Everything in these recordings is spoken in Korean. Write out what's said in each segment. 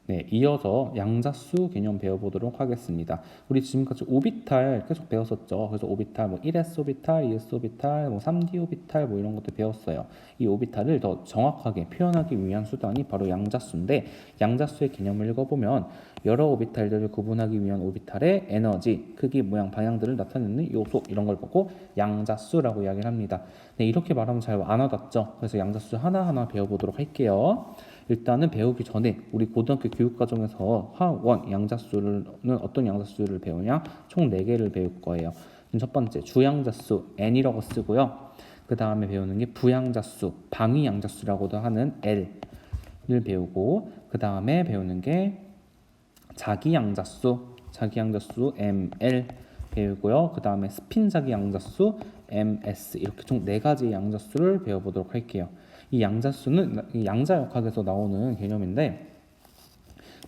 네, 이어서 양자수 개념 배워보도록 하겠습니다. 우리 지금까지 오비탈 계속 배웠었죠. 그래서 오비탈, 뭐 1s 오비탈, 2s 오비탈, 뭐 3d 오비탈, 뭐 이런 것도 배웠어요. 이 오비탈을 더 정확하게 표현하기 위한 수단이 바로 양자수인데, 양자수의 개념을 읽어보면 여러 오비탈들을 구분하기 위한 오비탈의 에너지, 크기, 모양, 방향들을 나타내는 요소 이런 걸 보고 양자수라고 이야기를 합니다. 네, 이렇게 말하면 잘 안 와닿죠. 그래서 양자수 하나하나 배워보도록 할게요. 일단은 배우기 전에 우리 고등학교 교육과정에서 화원 양자수는 어떤 양자수를 배우냐? 총 4개를 배울 거예요. 첫 번째 주양자수 n이라고 쓰고요. 그 다음에 배우는 게 부양자수, 방위양자수라고도 하는 l을 배우고, 그 다음에 배우는 게 자기양자수 ml 배우고요. 그 다음에 스핀자기양자수 ms, 이렇게 총 4가지 양자수를 배워보도록 할게요. 이 양자수는 양자역학에서 나오는 개념인데,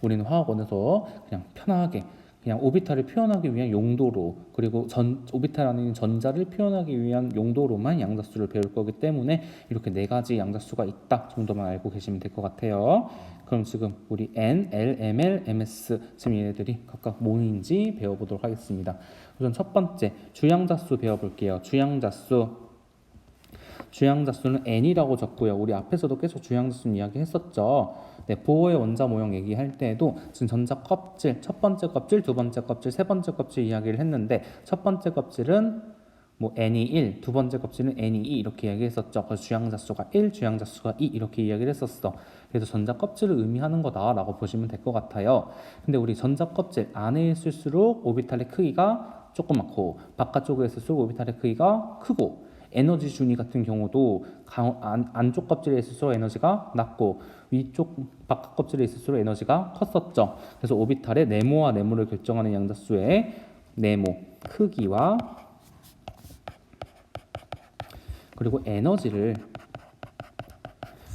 우리는 화학원에서 그냥 편하게 그냥 오비탈을 표현하기 위한 용도로, 그리고 오비탈 안에 있는 전자를 표현하기 위한 용도로만 양자수를 배울 거기 때문에 이렇게 4가지 양자수가 있다 정도만 알고 계시면 될 것 같아요. 그럼 지금 우리 N, L, ML, MS 지금 얘네들이 각각 뭐인지 배워보도록 하겠습니다. 우선 첫 번째 주양자수 배워볼게요. 주양자수는 n이라고 적고요. 우리 앞에서도 계속 주양자수 이야기 했었죠. 네, 보호의 원자 모형 얘기할 때에도 지금 전자 껍질, 첫 번째 껍질, 두 번째 껍질, 세 번째 껍질 이야기를 했는데, 첫 번째 껍질은 뭐 n이 1, 두 번째 껍질은 n이 2 이렇게 이야기했었죠. 그래서 주양자수가 1, 주양자수가 2 이렇게 이야기를 했었어. 그래서 전자 껍질을 의미하는 거다라고 보시면 될 것 같아요. 근데 우리 전자 껍질 안에 있을수록 오비탈의 크기가 조그맣고, 바깥쪽에 있을수록 오비탈의 크기가 크고, 에너지 준위 같은 경우도 안쪽 껍질에 있을수록 에너지가 낮고, 위쪽 바깥 껍질에 있을수록 에너지가 컸었죠. 그래서 오비탈의 네모와 네모를 결정하는 양자수의 네모 크기와 그리고 에너지를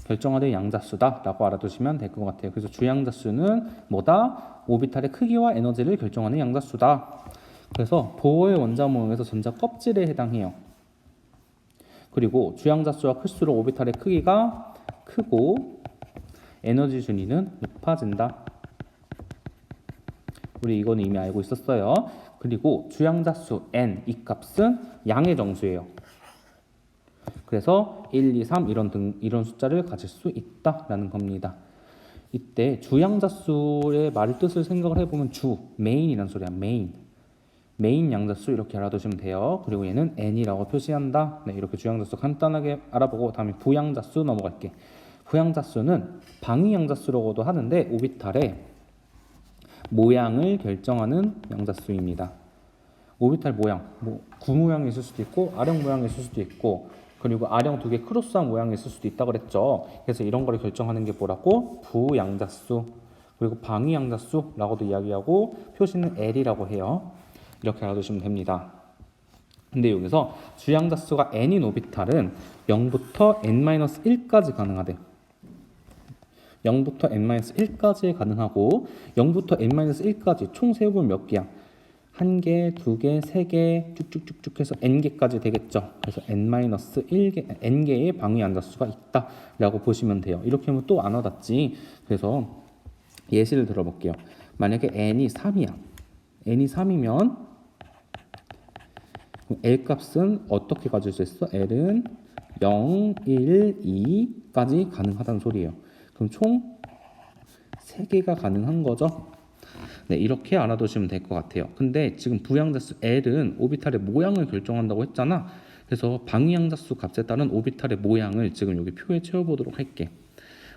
결정하는 양자수다라고 알아두시면 될 것 같아요. 그래서 주양자수는 뭐다? 오비탈의 크기와 에너지를 결정하는 양자수다. 그래서 보호의 원자 모형에서 전자 껍질에 해당해요. 그리고 주양자수가 클수록 오비탈의 크기가 크고 에너지 준위는 높아진다. 우리 이거는 이미 알고 있었어요. 그리고 주양자수 n 이 값은 양의 정수예요. 그래서 1, 2, 3 이런 숫자를 가질 수 있다라는 겁니다. 이때 주양자수의 말 뜻을 생각을 해보면 메인이라는 소리야. 메인 양자수 이렇게 알아두시면 돼요. 그리고 얘는 n이라고 표시한다. 네, 이렇게 주양자수 간단하게 알아보고 다음에 부양자수 넘어갈게. 부양자수는 방위양자수라고도 하는데 오비탈의 모양을 결정하는 양자수입니다. 오비탈 모양, 뭐 구 모양이 있을 수도 있고 아령 모양이 있을 수도 있고, 그리고 아령 2개 크로스한 모양이 있을 수도 있다고 그랬죠. 그래서 이런 거를 결정하는 게 뭐라고? 부양자수. 그리고 방위양자수라고도 이야기하고 표시는 L이라고 해요. 이렇게 알아두시면 됩니다. 근데 여기서 주양자수가 n인 오비탈은 0부터 n-1까지 가능하대. 0부터 n-1까지 가능하고, 0부터 n-1까지 총 세어보면 몇 개야? 1개, 2개, 3개 쭉쭉쭉쭉 해서 n개까지 되겠죠. 그래서 n-1개, n개의 방위양자수가 있다라고 보시면 돼요. 이렇게 하면 또 안 와닿지. 그래서 예시를 들어볼게요. 만약에 n이 3이야. n이 3이면 L 값은 어떻게 가질 수 있어? L은 0, 1, 2까지 가능하다는 소리예요. 그럼 총 3개가 가능한 거죠? 네, 이렇게 알아두시면 될 것 같아요. 근데 지금 부양자수 L은 오비탈의 모양을 결정한다고 했잖아. 그래서 방위양자수 값에 따른 오비탈의 모양을 지금 여기 표에 채워보도록 할게.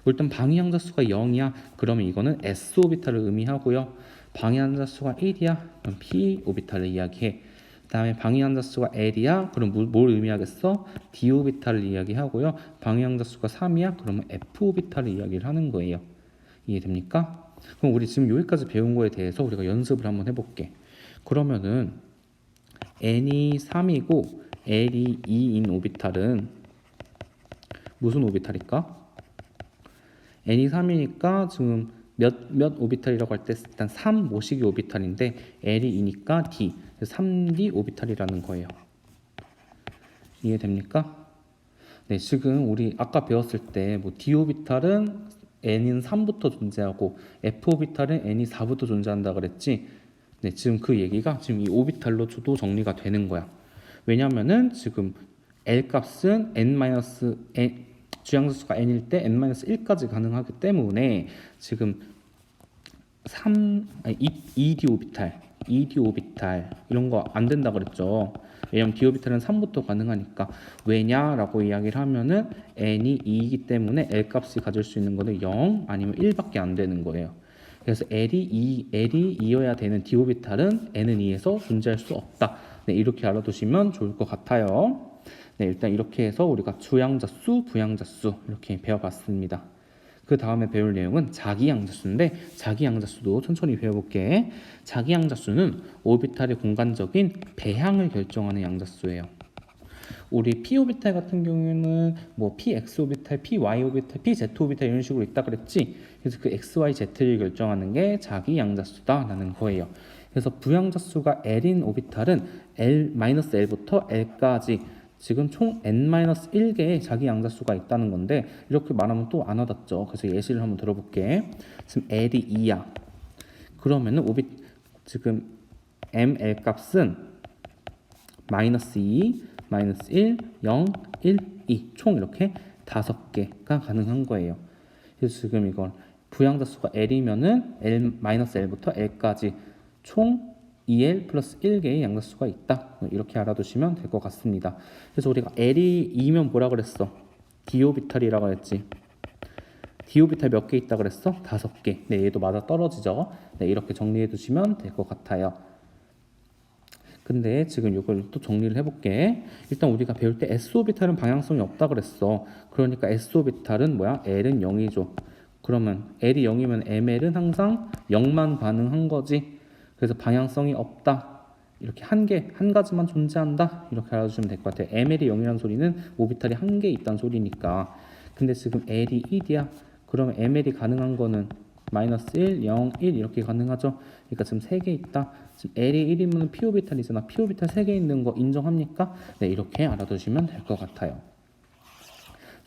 일단 방위양자수가 0이야. 그러면 이거는 S 오비탈을 의미하고요. 방위양자수가 1이야. 그럼 P 오비탈을 이야기해. 그 다음에 방위양자수가 L이야. 그럼 뭘 의미하겠어? D 오비탈을 이야기하고요. 방위양자수가 3이야. 그러면 F 오비탈을 이야기를 하는 거예요. 이해됩니까? 그럼 우리 지금 여기까지 배운 거에 대해서 우리가 연습을 한번 해볼게. 그러면은 n이 3이고 L이 2인 오비탈은 무슨 오비탈일까? n이 3이니까 지금 몇 오비탈이라고 할 때 일단 3 모시기 오비탈인데 L이 2니까 D, 3D 오비탈이라는 거예요. 이해됩니까? 네, 지금 우리 아까 배웠을 때 뭐 D 오비탈은 n은 3부터 존재하고 f 오비탈은 n이 4부터 존재한다 그랬지. 네, 지금 그 얘기가 지금 이 오비탈로도 정리가 되는 거야. 왜냐면은 지금 L 값은 n-n 주양자수가 n일 때 n-1까지 가능하기 때문에 지금 2d 오비탈 이런 거 안 된다 그랬죠. 왜냐면 d 오비탈은 3부터 가능하니까. 왜냐라고 이야기를 하면은 n이 2이기 때문에 L 값이 가질 수 있는 거는 0 아니면 1밖에 안 되는 거예요. 그래서 L이 2여야 되는 d 오비탈은 n은 2에서 존재할 수 없다. 네, 이렇게 알아두시면 좋을 것 같아요. 네, 일단 이렇게 해서 우리가 주양자수, 부양자수 이렇게 배워봤습니다. 그 다음에 배울 내용은 자기양자수인데, 자기양자수도 천천히 배워볼게. 자기양자수는 오비탈의 공간적인 배향을 결정하는 양자수예요. 우리 p 오비탈 같은 경우에는 뭐 px 오비탈, py 오비탈, pz 오비탈 이런 식으로 있다 그랬지. 그래서 그 x, y, z를 결정하는 게 자기양자수다라는 거예요. 그래서 부양자수가 l인 오비탈은 L-L부터 L까지 지금 총 n-1개의 자기 양자수가 있다는 건데, 이렇게 말하면 또 안 와닿죠. 그래서 예시를 한번 들어볼게. 지금 L이 2야. 그러면은 지금 ml 값은 -2, -1, 0, 1, 2 총 이렇게 5개가 가능한 거예요. 그래서 지금 이건 부양자수가 L이면은 L-L부터 L까지 총 2L 플러스 1개의 양자수가 있다. 이렇게 알아두시면 될 것 같습니다. 그래서 우리가 L이 2면 뭐라 그랬어? d 오비탈이라고 그랬지. d 오비탈 몇 개 있다 그랬어? 5개. 네, 얘도 맞아 떨어지죠. 네, 이렇게 정리해 두시면 될 것 같아요. 근데 지금 이걸 또 정리를 해볼게. 일단 우리가 배울 때 s 오비탈은 방향성이 없다 그랬어. 그러니까 s 오비탈은 뭐야? L은 0이죠. 그러면 L이 0이면 ml은 항상 0만 반응한 거지. 그래서 방향성이 없다. 이렇게 한 가지만 존재한다. 이렇게 알아주시면 될 것 같아요. ml이 0이라는 소리는 오비탈이 한 개 있다는 소리니까. 근데 지금 l이 1이야. 그러면 ml이 가능한 거는 -1, 0, 1 이렇게 가능하죠. 그러니까 지금 3개 있다. 지금 l이 1이면 p 오비탈이잖아. p 오비탈 3개 있는 거 인정합니까? 네, 이렇게 알아두시면 될 것 같아요.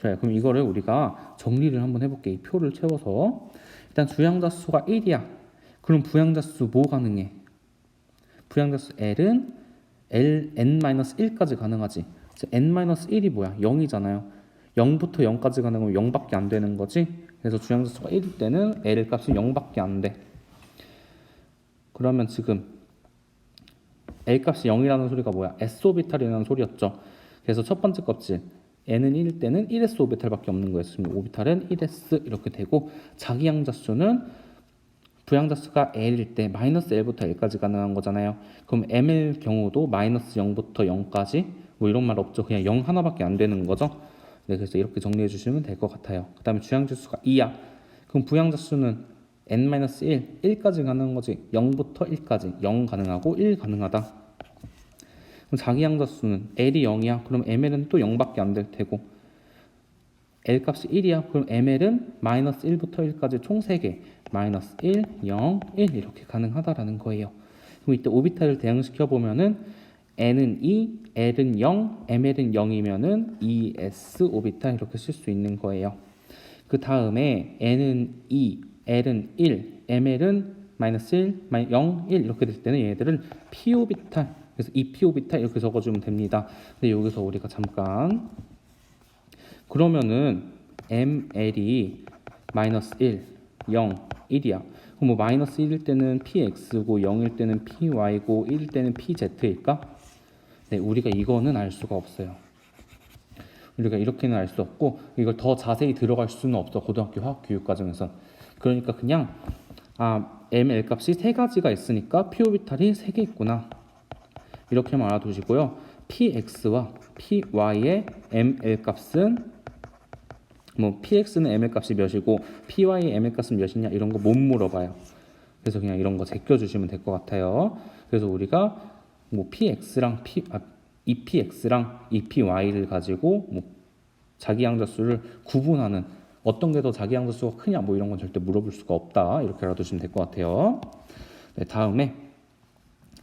좋아요. 그럼 이거를 우리가 정리를 한번 해볼게. 이 표를 채워서. 일단 주양자수가 1이야. 그럼 부양자수 뭐 가능해? 부양자수 L은 n-1까지 가능하지. n-1이 뭐야? 0이잖아요. 0부터 0까지 가능하면 0밖에 안 되는 거지. 그래서 주양자수가 1일 때는 L 값이 0밖에 안 돼. 그러면 지금 L 값이 0이라는 소리가 뭐야? S 오비탈이라는 소리였죠. 그래서 첫 번째 껍질 n은 1일 때는 1s 오비탈밖에 없는 거예요. 지금 오비탈은 1s 이렇게 되고, 자기양자수는 부양자수가 L일 때 -L부터 L까지 가능한 거잖아요. 그럼 M일 경우도 -0부터 0까지 뭐 이런 말 없죠. 그냥 0 하나밖에 안 되는 거죠. 네, 그래서 이렇게 정리해 주시면 될 것 같아요. 그 다음에 주양자수가 2야. 그럼 부양자수는 n-1, 1까지 가능한 거지. 0부터 1까지 0 가능하고 1 가능하다. 그럼 자기양자수는 L이 0이야. 그럼 ML은 또 0밖에 안 될 테고, L 값이 1이야. 그럼 ML은 -1부터 1까지 총 3개. -1, 0, 1 이렇게 가능하다라는 거예요. 그럼 이때 오비탈을 대응시켜 보면은 n은 2, L은 0, ML은 0이면은 2s 오비탈 이렇게 쓸 수 있는 거예요. 그 다음에 n은 2, L은 1, ML은 -1, 0, 1 이렇게 될 때는 얘네들은 p 오비탈. 그래서 이 p 오비탈 이렇게 적어주면 됩니다. 근데 여기서 우리가 잠깐 그러면은 ML이 -1, 0, 1이야. 그럼 뭐 -1일 때는 px고 0일 때는 py고 1일 때는 pz일까? 네, 우리가 이거는 알 수가 없어요. 우리가 이렇게는 알 수 없고, 이걸 더 자세히 들어갈 수는 없어. 고등학교 화학 교육 과정에선. 그러니까 그냥 ml 값이 3가지가 있으니까 p 오비탈이 3개 있구나. 이렇게만 알아두시고요. px와 py의 ml 값은 뭐 px는 ml 값이 몇이고 py의 ml 값은 몇이냐 이런 거 못 물어봐요. 그래서 그냥 이런 거 제껴주시면 될 것 같아요. 그래서 우리가 뭐 px랑 epx랑 epy를 가지고 뭐 자기양자수를 구분하는, 어떤 게 더 자기양자수가 크냐 뭐 이런 건 절대 물어볼 수가 없다. 이렇게 알아두시면 될 것 같아요. 네, 다음에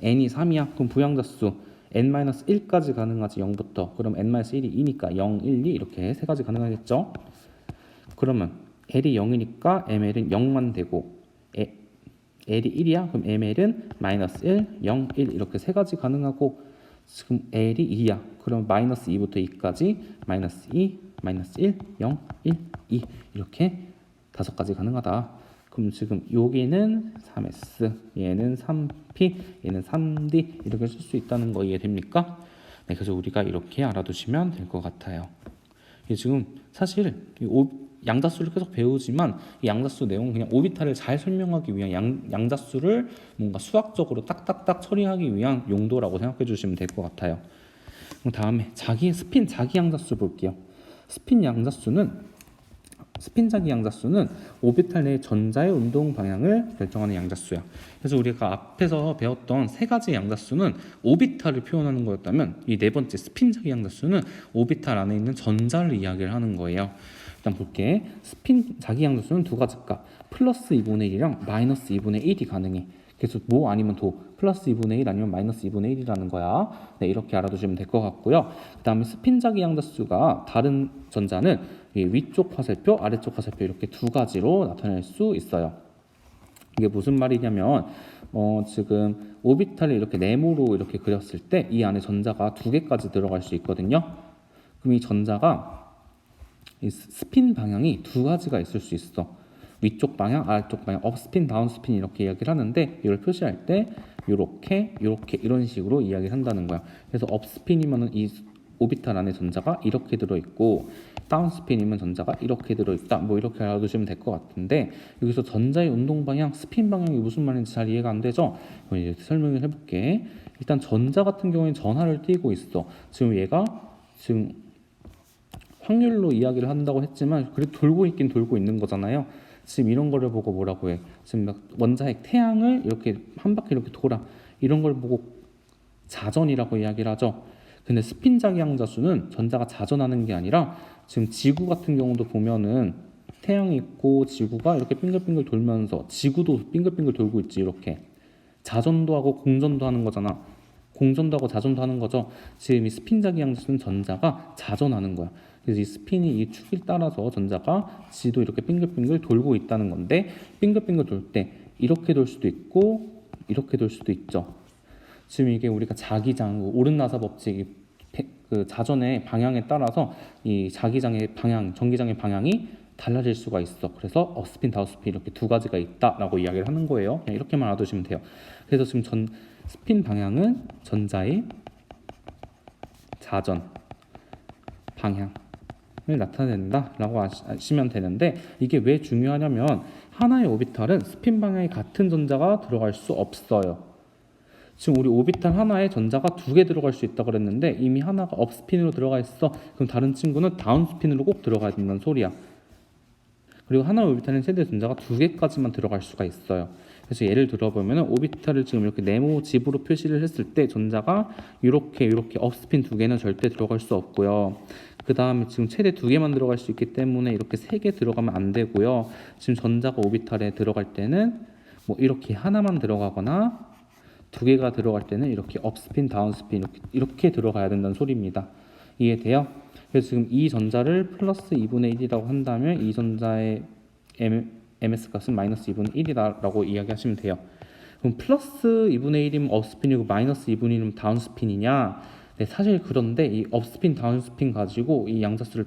n이 3이야. 그럼 부양자수 n-1까지 가능하지. 0부터. 그럼 n-1이 2니까 0, 1, 2 이렇게 3가지 가능하겠죠. 그러면 L이 0이니까 ML은 0만 되고 L이 1이야? 그럼 ML은 마이너스 1, 0, 1 이렇게 세 가지 가능하고 지금 L이 2야. 그럼 마이너스 2부터 2까지 마이너스 2, 마이너스 1, 0, 1, 2 이렇게 다섯 가지 가능하다. 그럼 지금 여기는 3S, 얘는 3P, 얘는 3D 이렇게 쓸 수 있다는 거 이해됩니까? 네, 그래서 우리가 이렇게 알아두시면 될 것 같아요. 지금 사실 양자수를 계속 배우지만 이 양자수 내용은 그냥 오비탈을 잘 설명하기 위한 양자수를 뭔가 수학적으로 딱딱딱 처리하기 위한 용도라고 생각해 주시면 될 것 같아요. 그럼 다음에 스핀 자기 양자수 볼게요. 스핀 자기 양자수는 오비탈 내 전자의 운동 방향을 결정하는 양자수야. 그래서 우리가 앞에서 배웠던 세 가지 양자수는 오비탈을 표현하는 거였다면 이 네 번째 스핀 자기 양자수는 오비탈 안에 있는 전자를 이야기를 하는 거예요. 일단 볼게. 스핀 자기 양자수는 두 가지가 플러스 2분의 1이랑 마이너스 2분의 1이 가능해. 그래서 뭐 아니면 플러스 2분의 1 아니면 마이너스 2분의 1이라는 거야. 네, 이렇게 알아두시면 될 것 같고요. 그 다음에 스핀 자기 양자수가 다른 전자는 위쪽 화살표, 아래쪽 화살표 이렇게 두 가지로 나타낼 수 있어요. 이게 무슨 말이냐면 지금 오비탈을 이렇게 네모로 이렇게 그렸을 때 이 안에 전자가 두 개까지 들어갈 수 있거든요. 그럼 이 전자가 이 스핀 방향이 두 가지가 있을 수 있어. 위쪽 방향, 아래쪽 방향, 업스핀, 다운스핀 이렇게 이야기를 하는데 이걸 표시할 때 이렇게 이런 식으로 이야기를 한다는 거야. 그래서 업스핀이면은 이 오비탈 안에 전자가 이렇게 들어있고 다운스핀이면 전자가 이렇게 들어있다. 뭐 이렇게 알아두시면 될 것 같은데 여기서 전자의 운동 방향, 스핀 방향이 무슨 말인지 잘 이해가 안 되죠? 그럼 이제 설명을 해볼게. 일단 전자 같은 경우에는 전하를 띠고 있어. 지금 얘가 지금 확률로 이야기를 한다고 했지만 그래도 돌고 있는 거잖아요. 지금 이런 거를 보고 뭐라고 해? 지금 막 원자핵 태양을 이렇게 한 바퀴 이렇게 돌아. 이런 걸 보고 자전이라고 이야기를 하죠. 근데 스핀 자기 양자수는 전자가 자전하는 게 아니라 지금 지구 같은 경우도 보면은 태양이 있고 지구가 이렇게 빙글빙글 돌면서 지구도 빙글빙글 돌고 있지. 이렇게 자전도 하고 공전도 하는 거잖아. 공전도 하고 자전도 하는 거죠. 지금 이 스핀 자기 양자수는 전자가 자전하는 거야. 그래서 이 스핀이 이 축을 따라서 전자가 지도 이렇게 빙글빙글 돌고 있다는 건데 빙글빙글 돌 때 이렇게 돌 수도 있고 이렇게 돌 수도 있죠. 지금 이게 우리가 자기장, 오른나사 법칙, 그 자전의 방향에 따라서 이 자기장의 방향, 전기장의 방향이 달라질 수가 있어. 그래서 업스핀, 다운스핀 이렇게 두 가지가 있다라고 이야기를 하는 거예요. 그냥 이렇게만 알아두시면 돼요. 그래서 지금 스핀 방향은 전자의 자전 방향을 나타낸다라고 아시면 되는데 이게 왜 중요하냐면 하나의 오비탈은 스핀 방향이 같은 전자가 들어갈 수 없어요. 지금 우리 오비탈 하나에 전자가 두 개 들어갈 수 있다고 그랬는데 이미 하나가 업스핀으로 들어가 있어. 그럼 다른 친구는 다운스핀으로 꼭 들어가야 된다는 소리야. 그리고 하나의 오비탈은 최대 전자가 두 개까지만 들어갈 수가 있어요. 그래서 예를 들어보면 오비탈을 지금 이렇게 네모 집으로 표시를 했을 때 전자가 이렇게 업스핀 두 개는 절대 들어갈 수 없고요. 그 다음에 지금 최대 두 개만 들어갈 수 있기 때문에 이렇게 세 개 들어가면 안 되고요. 지금 전자가 오비탈에 들어갈 때는 뭐 이렇게 하나만 들어가거나 두 개가 들어갈 때는 이렇게 업스핀, 다운스핀 이렇게 들어가야 된다는 소리입니다. 이해돼요? 그래서 지금 이 전자를 플러스 2분의 1이라고 한다면 이 전자의 ms 값은 마이너스 2분의 1이라고 이야기하시면 돼요. 그럼 플러스 2분의 1이면 업스핀이고 마이너스 2분의 1이면 다운스핀이냐? 네, 사실 그런데 이 업스핀, 다운스핀 가지고 이 양자수를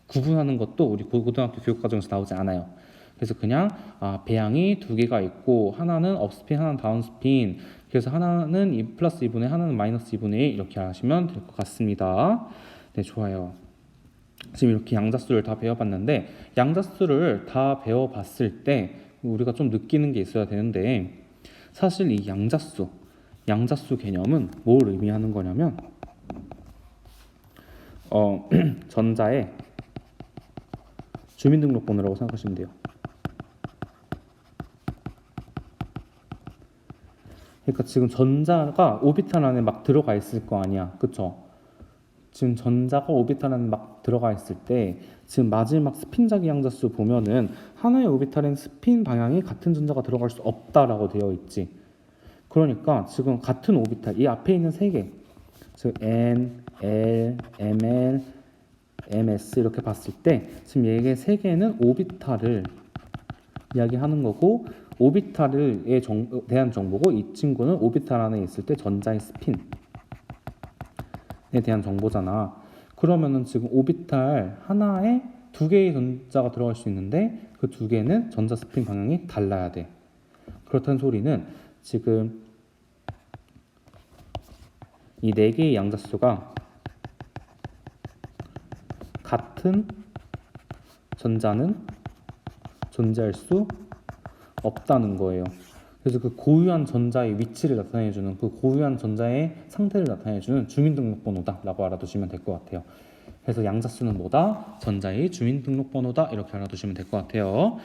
구분하는 것도 우리 고등학교 교육과정에서 나오지 않아요. 그래서 그냥 배양이 두 개가 있고 하나는 업스핀, 하나는 다운스핀. 그래서 하나는 이 플러스 2분의 하나는 마이너스 2분의 1 이렇게 하시면 될 것 같습니다. 네, 좋아요. 지금 이렇게 양자수를 다 배워봤는데 양자수를 다 배워봤을 때 우리가 좀 느끼는 게 있어야 되는데 사실 이 양자수 개념은 뭘 의미하는 거냐면 전자의 주민등록번호라고 생각하시면 돼요. 그러니까 지금 전자가 오비탈 안에 막 들어가 있을 거 아니야. 그쵸? 지금 전자가 오비탈 안에 막 들어가 있을 때 지금 마지막 스핀 자기 양자수 보면은 하나의 오비탈엔 스핀 방향이 같은 전자가 들어갈 수 없다라고 되어 있지. 그러니까 지금 같은 오비탈 이 앞에 있는 세 개, 즉 N, L, ML, ms 이렇게 봤을 때 지금 얘의 세 개는 오비탈을 이야기하는 거고 오비탈에 대한 정보고 이 친구는 오비탈 안에 있을 때 전자의 스핀에 대한 정보잖아. 그러면은 지금 오비탈 하나에 두 개의 전자가 들어갈 수 있는데 그 두 개는 전자 스핀 방향이 달라야 돼. 그렇다는 소리는 지금 이 네 개의 양자수가 같은 전자는 존재할 수 없다는 거예요. 그래서 그 고유한 전자의 위치를 나타내주는 그 고유한 전자의 상태를 나타내주는 주민등록번호다라고 알아두시면 될 것 같아요. 그래서 양자수는 뭐다? 전자의 주민등록번호다 이렇게 알아두시면 될 것 같아요.